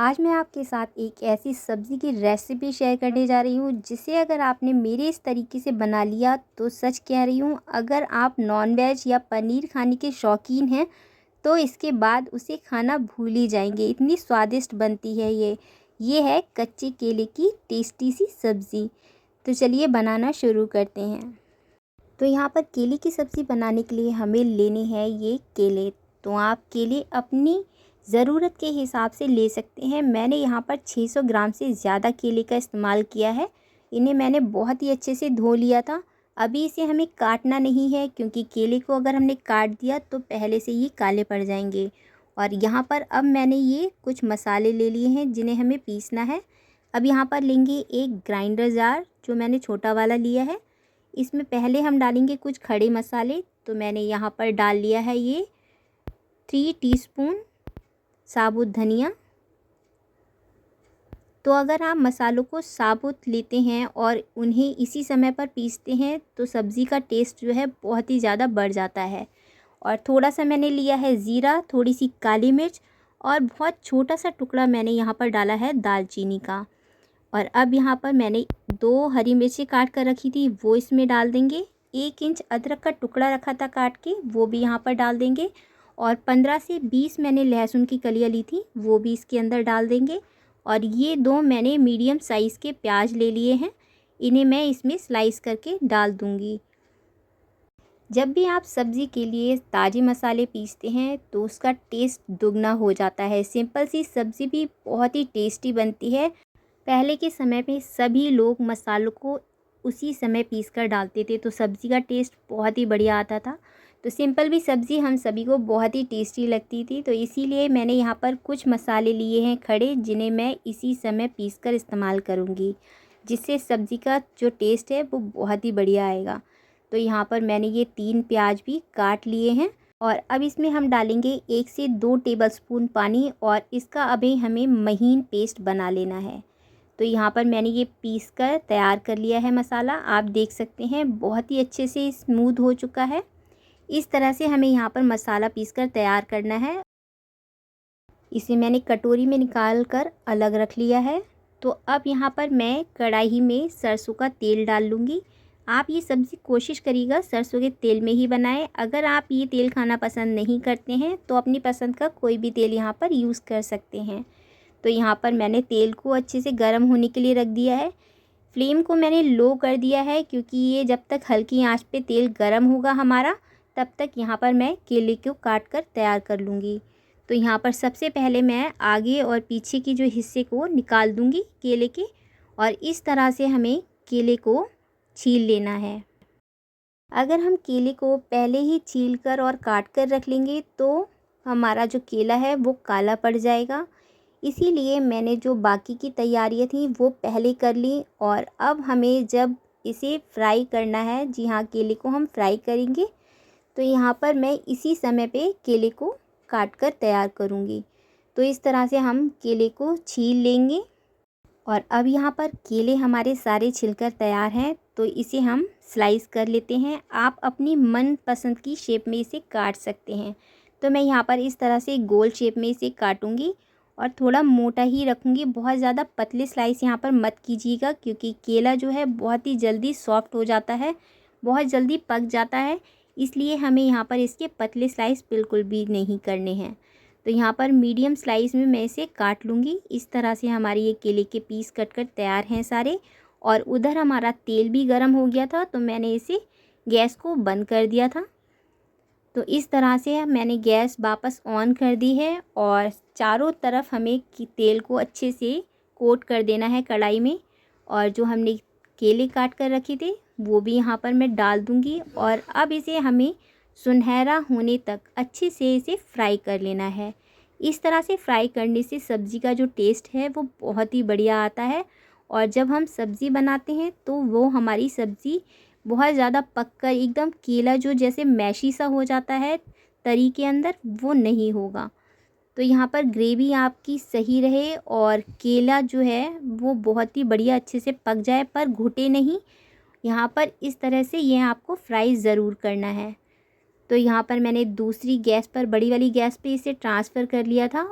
आज मैं आपके साथ एक ऐसी सब्ज़ी की रेसिपी शेयर करने जा रही हूँ जिसे अगर आपने मेरे इस तरीके से बना लिया तो सच कह रही हूँ, अगर आप नॉन-वेज या पनीर खाने के शौकीन हैं तो इसके बाद उसे खाना भूल ही जाएंगे, इतनी स्वादिष्ट बनती है ये है कच्चे केले की टेस्टी सी सब्ज़ी। तो चलिए बनाना शुरू करते हैं। तो यहाँ पर केले की सब्ज़ी बनाने के लिए हमें लेने हैं ये केले। तो आप केले अपनी ज़रूरत के हिसाब से ले सकते हैं। मैंने यहाँ पर 600 ग्राम से ज़्यादा केले का इस्तेमाल किया है। इन्हें मैंने बहुत ही अच्छे से धो लिया था। अभी इसे हमें काटना नहीं है क्योंकि केले को अगर हमने काट दिया तो पहले से ही काले पड़ जाएंगे। और यहाँ पर अब मैंने ये कुछ मसाले ले लिए हैं जिन्हें हमें पीसना है। अब यहाँ पर लेंगे एक ग्राइंडर जार जो मैंने छोटा वाला लिया है। इसमें पहले हम डालेंगे कुछ खड़े मसाले। तो मैंने यहाँ पर डाल लिया है ये 3 टीस्पून साबुत धनिया। तो अगर आप मसालों को साबुत लेते हैं और उन्हें इसी समय पर पीसते हैं तो सब्ज़ी का टेस्ट जो है बहुत ही ज़्यादा बढ़ जाता है। और थोड़ा सा मैंने लिया है ज़ीरा, थोड़ी सी काली मिर्च और बहुत छोटा सा टुकड़ा मैंने यहाँ पर डाला है दालचीनी का। और अब यहाँ पर मैंने 2 हरी मिर्ची काट कर रखी थी वो इसमें डाल देंगे। 1 इंच अदरक का टुकड़ा रखा था काट के वो भी यहाँ पर डाल देंगे। और 15 से 20 मैंने लहसुन की कलियाँ ली थी वो भी इसके अंदर डाल देंगे। और ये 2 मैंने मीडियम साइज़ के प्याज ले लिए हैं, इन्हें मैं इसमें स्लाइस करके डाल दूँगी। जब भी आप सब्ज़ी के लिए ताज़े मसाले पीसते हैं तो उसका टेस्ट दुगना हो जाता है। सिंपल सी सब्ज़ी भी बहुत ही टेस्टी बनती है। पहले के समय में सभी लोग मसालों को उसी समय पीस कर डालते थे तो सब्ज़ी का टेस्ट बहुत ही बढ़िया आता था। तो सिंपल भी सब्ज़ी हम सभी को बहुत ही टेस्टी लगती थी। तो इसीलिए मैंने यहाँ पर कुछ मसाले लिए हैं खड़े जिन्हें मैं इसी समय पीस कर इस्तेमाल करूँगी, जिससे सब्ज़ी का जो टेस्ट है वो बहुत ही बढ़िया आएगा। तो यहाँ पर मैंने ये 3 प्याज भी काट लिए हैं। और अब इसमें हम डालेंगे 1 से 2 टेबलस्पून पानी और इसका अभी हमें महीन पेस्ट बना लेना है। तो यहाँ पर मैंने ये पीस कर तैयार कर लिया है मसाला। आप देख सकते हैं बहुत ही अच्छे से स्मूथ हो चुका है। इस तरह से हमें यहाँ पर मसाला पीस कर तैयार करना है। इसे मैंने कटोरी में निकाल कर अलग रख लिया है। तो अब यहाँ पर मैं कढ़ाई में सरसों का तेल डाल लूँगी। आप ये सब्ज़ी कोशिश करिएगा सरसों के तेल में ही बनाएं। अगर आप ये तेल खाना पसंद नहीं करते हैं तो अपनी पसंद का कोई भी तेल यहाँ पर यूज़ कर सकते हैं। तो यहाँ पर मैंने तेल को अच्छे से गर्म होने के लिए रख दिया है। फ्लेम को मैंने लो कर दिया है क्योंकि ये जब तक हल्की आंच पे तेल गर्म होगा हमारा तब तक यहाँ पर मैं केले को काट कर तैयार कर लूँगी। तो यहाँ पर सबसे पहले मैं आगे और पीछे की जो हिस्से को निकाल दूँगी केले के। और इस तरह से हमें केले को छील लेना है। अगर हम केले को पहले ही छील कर और काट कर रख लेंगे तो हमारा जो केला है वो काला पड़ जाएगा। इसीलिए मैंने जो बाकी की तैयारियां थी वो पहले कर ली। और अब हमें जब इसे फ्राई करना है, जी हाँ केले को हम फ्राई करेंगे, तो यहाँ पर मैं इसी समय पे केले को काट कर तैयार करूँगी। तो इस तरह से हम केले को छील लेंगे। और अब यहाँ पर केले हमारे सारे छिलकर तैयार हैं तो इसे हम स्लाइस कर लेते हैं। आप अपनी मनपसंद की शेप में इसे काट सकते हैं। तो मैं यहाँ पर इस तरह से गोल शेप में इसे काटूंगी और थोड़ा मोटा ही रखूँगी। बहुत ज़्यादा पतले स्लाइस यहाँ पर मत कीजिएगा क्योंकि केला जो है बहुत ही जल्दी सॉफ्ट हो जाता है, बहुत जल्दी पक जाता है। इसलिए हमें यहाँ पर इसके पतले स्लाइस बिल्कुल भी नहीं करने हैं। तो यहाँ पर मीडियम स्लाइस में मैं इसे काट लूँगी। इस तरह से हमारे ये केले के पीस कट कर तैयार हैं सारे। और उधर हमारा तेल भी गर्म हो गया था तो मैंने इसे गैस को बंद कर दिया था। तो इस तरह से मैंने गैस वापस ऑन कर दी है और चारों तरफ हमें तेल को अच्छे से कोट कर देना है कढ़ाई में। और जो हमने केले काट कर रखे थे वो भी यहाँ पर मैं डाल दूँगी। और अब इसे हमें सुनहरा होने तक अच्छे से इसे फ्राई कर लेना है। इस तरह से फ्राई करने से सब्ज़ी का जो टेस्ट है वो बहुत ही बढ़िया आता है। और जब हम सब्ज़ी बनाते हैं तो वो हमारी सब्ज़ी बहुत ज़्यादा पककर एकदम केला जो जैसे मैशी सा हो जाता है तरी के अंदर, वो नहीं होगा। तो यहाँ पर ग्रेवी आपकी सही रहे और केला जो है वो बहुत ही बढ़िया अच्छे से पक जाए पर घुटे नहीं। यहाँ पर इस तरह से ये आपको फ्राई ज़रूर करना है। तो यहाँ पर मैंने दूसरी गैस पर, बड़ी वाली गैस पे इसे ट्रांसफ़र कर लिया था।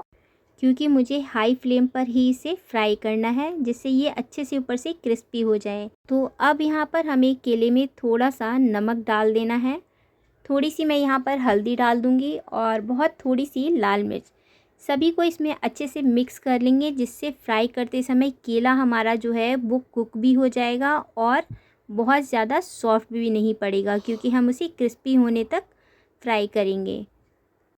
क्योंकि मुझे हाई फ्लेम पर ही इसे फ्राई करना है जिससे ये अच्छे से ऊपर से क्रिस्पी हो जाए। तो अब यहाँ पर हमें केले में थोड़ा सा नमक डाल देना है, थोड़ी सी मैं यहाँ पर हल्दी डाल दूँगी और बहुत थोड़ी सी लाल मिर्च। सभी को इसमें अच्छे से मिक्स कर लेंगे जिससे फ्राई करते समय केला हमारा जो है वो कुक भी हो जाएगा और बहुत ज़्यादा सॉफ्ट भी नहीं पड़ेगा, क्योंकि हम उसे क्रिस्पी होने तक फ्राई करेंगे।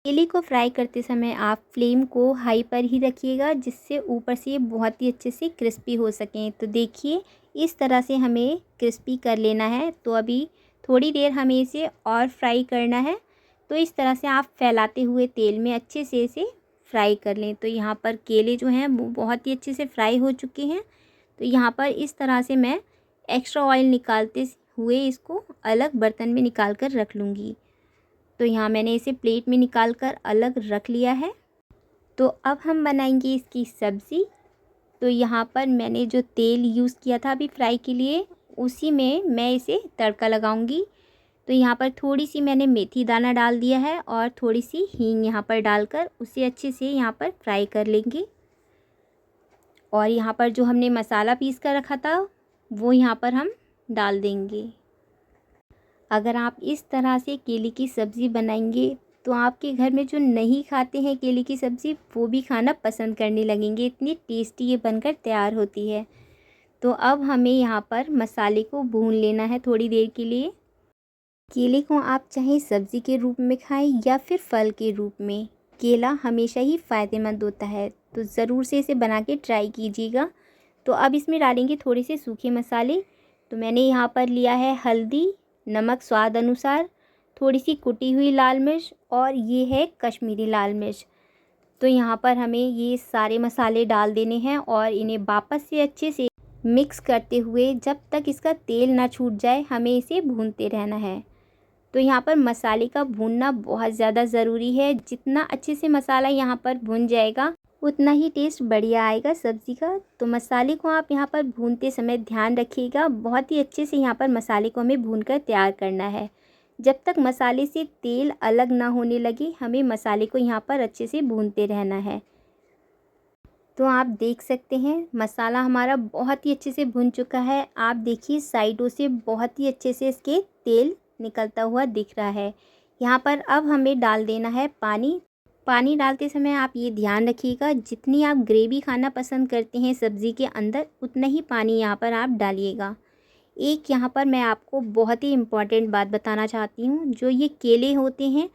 केले को फ्राई करते समय आप फ्लेम को हाई पर ही रखिएगा जिससे ऊपर से ये बहुत ही अच्छे से क्रिस्पी हो सकें। तो देखिए इस तरह से हमें क्रिस्पी कर लेना है। तो अभी थोड़ी देर हमें इसे और फ्राई करना है। तो इस तरह से आप फैलाते हुए तेल में अच्छे से इसे फ्राई कर लें। तो यहाँ पर केले जो हैं वो बहुत ही अच्छे से फ्राई हो चुके हैं। तो यहाँ पर इस तरह से मैं एक्स्ट्रा ऑयल निकालते हुए इसको अलग बर्तन में निकाल कर रख लूँगी। तो यहाँ मैंने इसे प्लेट में निकाल कर अलग रख लिया है। तो अब हम बनाएंगे इसकी सब्ज़ी। तो यहाँ पर मैंने जो तेल यूज़ किया था अभी फ्राई के लिए, उसी में मैं इसे तड़का लगाऊंगी। तो यहाँ पर थोड़ी सी मैंने मेथी दाना डाल दिया है और थोड़ी सी हींग यहाँ पर डालकर उसे अच्छे से यहाँ पर फ्राई कर लेंगे। और यहाँ पर जो हमने मसाला पीस कर रखा था वो यहाँ पर हम डाल देंगे। अगर आप इस तरह से केले की सब्ज़ी बनाएंगे तो आपके घर में जो नहीं खाते हैं केले की सब्ज़ी वो भी खाना पसंद करने लगेंगे, इतनी टेस्टी ये बनकर तैयार होती है। तो अब हमें यहाँ पर मसाले को भून लेना है थोड़ी देर के लिए। केले को आप चाहे सब्ज़ी के रूप में खाएं या फिर फल के रूप में, केला हमेशा ही फ़ायदेमंद होता है। तो ज़रूर से इसे बना के ट्राई कीजिएगा। तो अब इसमें डालेंगे थोड़े से सूखे मसाले। तो मैंने यहाँ पर लिया है हल्दी, नमक स्वाद अनुसार, थोड़ी सी कुटी हुई लाल मिर्च और ये है कश्मीरी लाल मिर्च। तो यहाँ पर हमें ये सारे मसाले डाल देने हैं और इन्हें वापस से अच्छे से मिक्स करते हुए जब तक इसका तेल ना छूट जाए हमें इसे भूनते रहना है। तो यहाँ पर मसाले का भूनना बहुत ज़्यादा ज़रूरी है। जितना अच्छे से मसाला यहाँ पर भुन जाएगा उतना ही टेस्ट बढ़िया आएगा सब्ज़ी का। तो मसाले को आप यहाँ पर भूनते समय ध्यान रखिएगा, बहुत ही अच्छे से यहाँ पर मसाले को हमें भूनकर तैयार करना है। जब तक मसाले से तेल अलग ना होने लगे हमें मसाले को यहाँ पर अच्छे से भूनते रहना है। तो आप देख सकते हैं मसाला हमारा बहुत ही अच्छे से भुन चुका है। आप देखिए साइडों से बहुत ही अच्छे से इसके तेल निकलता हुआ दिख रहा है। यहाँ पर अब हमें डाल देना है पानी। पानी डालते समय आप ये ध्यान रखिएगा जितनी आप ग्रेवी खाना पसंद करते हैं सब्ज़ी के अंदर उतना ही पानी यहाँ पर आप डालिएगा। एक यहाँ पर मैं आपको बहुत ही इम्पॉर्टेंट बात बताना चाहती हूँ। जो ये केले होते हैं,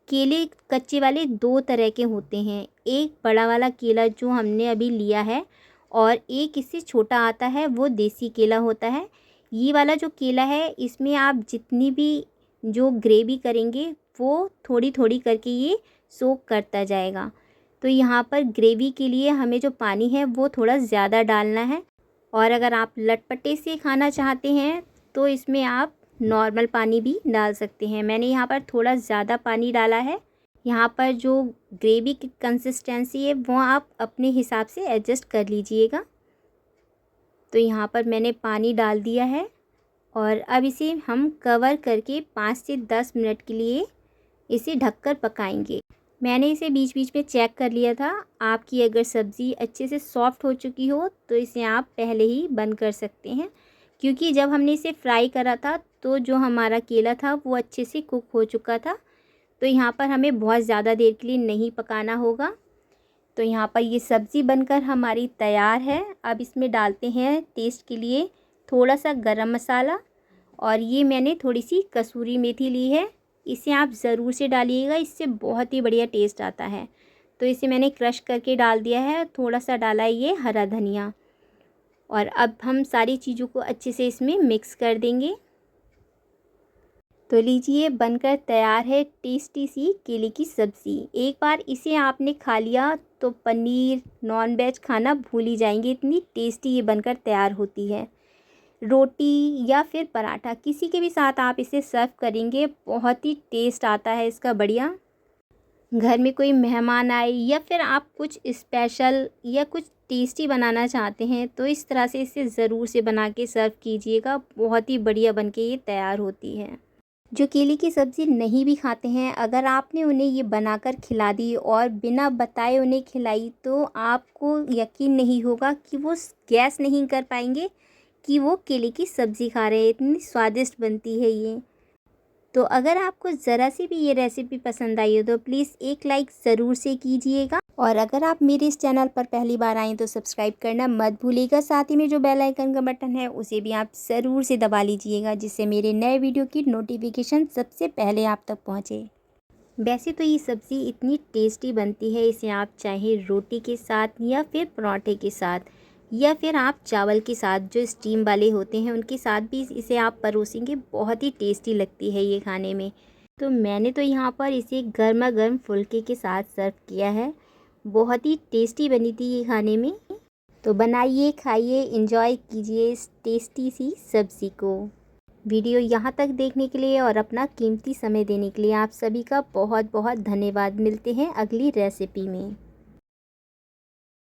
केले कच्चे वाले दो तरह के होते हैं। एक बड़ा वाला केला जो हमने अभी लिया है और एक इससे छोटा आता है वो देसी केला होता है। ये वाला जो केला है इसमें आप जितनी भी जो ग्रेवी करेंगे वो थोड़ी थोड़ी करके ये सोक करता जाएगा। तो यहाँ पर ग्रेवी के लिए हमें जो पानी है वो थोड़ा ज़्यादा डालना है। और अगर आप लटपटे से खाना चाहते हैं तो इसमें आप नॉर्मल पानी भी डाल सकते हैं। मैंने यहाँ पर थोड़ा ज़्यादा पानी डाला है। यहाँ पर जो ग्रेवी की कंसिस्टेंसी है वो आप अपने हिसाब से एडजस्ट कर लीजिएगा। तो यहाँ पर मैंने पानी डाल दिया है और अब इसे हम कवर करके 5 से 10 मिनट के लिए इसे ढककर पकाएंगे। मैंने इसे बीच बीच में चेक कर लिया था। आपकी अगर सब्ज़ी अच्छे से सॉफ़्ट हो चुकी हो तो इसे आप पहले ही बंद कर सकते हैं, क्योंकि जब हमने इसे फ्राई करा था तो जो हमारा केला था वो अच्छे से कुक हो चुका था। तो यहाँ पर हमें बहुत ज़्यादा देर के लिए नहीं पकाना होगा। तो यहाँ पर ये सब्ज़ी बनकर हमारी तैयार है। अब इसमें डालते हैं टेस्ट के लिए थोड़ा सा गरम मसाला और ये मैंने थोड़ी सी कसूरी मेथी ली है। इसे आप ज़रूर से डालिएगा, इससे बहुत ही बढ़िया टेस्ट आता है। तो इसे मैंने क्रश करके डाल दिया है। थोड़ा सा डाला है ये हरा धनिया और अब हम सारी चीज़ों को अच्छे से इसमें मिक्स कर देंगे। तो लीजिए बनकर तैयार है टेस्टी सी केले की सब्ज़ी। एक बार इसे आपने खा लिया तो पनीर नॉन वेज खाना भूल ही जाएंगे, इतनी टेस्टी ये बनकर तैयार होती है। रोटी या फिर पराठा किसी के भी साथ आप इसे सर्व करेंगे, बहुत ही टेस्ट आता है इसका बढ़िया। घर में कोई मेहमान आए या फिर आप कुछ स्पेशल या कुछ टेस्टी बनाना चाहते हैं तो इस तरह से इसे ज़रूर से बना के सर्व कीजिएगा, बहुत ही बढ़िया बनके ये तैयार होती है। जो केले की सब्ज़ी नहीं भी खाते हैं, अगर आपने उन्हें ये बनाकर खिला दी और बिना बताए उन्हें खिलाई, तो आपको यकीन नहीं होगा कि वो गैस नहीं कर पाएंगे कि वो केले की सब्ज़ी खा रहे हैं। इतनी स्वादिष्ट बनती है ये। तो अगर आपको ज़रा सी भी ये रेसिपी पसंद आई हो तो प्लीज़ एक लाइक ज़रूर से कीजिएगा, और अगर आप मेरे इस चैनल पर पहली बार आएँ तो सब्सक्राइब करना मत भूलिएगा। साथ ही में जो बेल आइकन का बटन है उसे भी आप ज़रूर से दबा लीजिएगा, जिससे मेरे नए वीडियो की नोटिफिकेशन सबसे पहले आप तक पहुँचे। वैसे तो ये सब्ज़ी इतनी टेस्टी बनती है, इसे आप चाहे रोटी के साथ या फिर पराठे के साथ या फिर आप चावल के साथ जो स्टीम वाले होते हैं उनके साथ भी इसे आप परोसेंगे, बहुत ही टेस्टी लगती है ये खाने में। तो मैंने तो यहाँ पर इसे गर्मा गर्म फुल्के के साथ सर्व किया है। बहुत ही टेस्टी बनी थी ये खाने में। तो बनाइए, खाइए, एंजॉय कीजिए इस टेस्टी सी सब्ज़ी को। वीडियो यहाँ तक देखने के लिए और अपना कीमती समय देने के लिए आप सभी का बहुत बहुत धन्यवाद। मिलते हैं अगली रेसिपी में।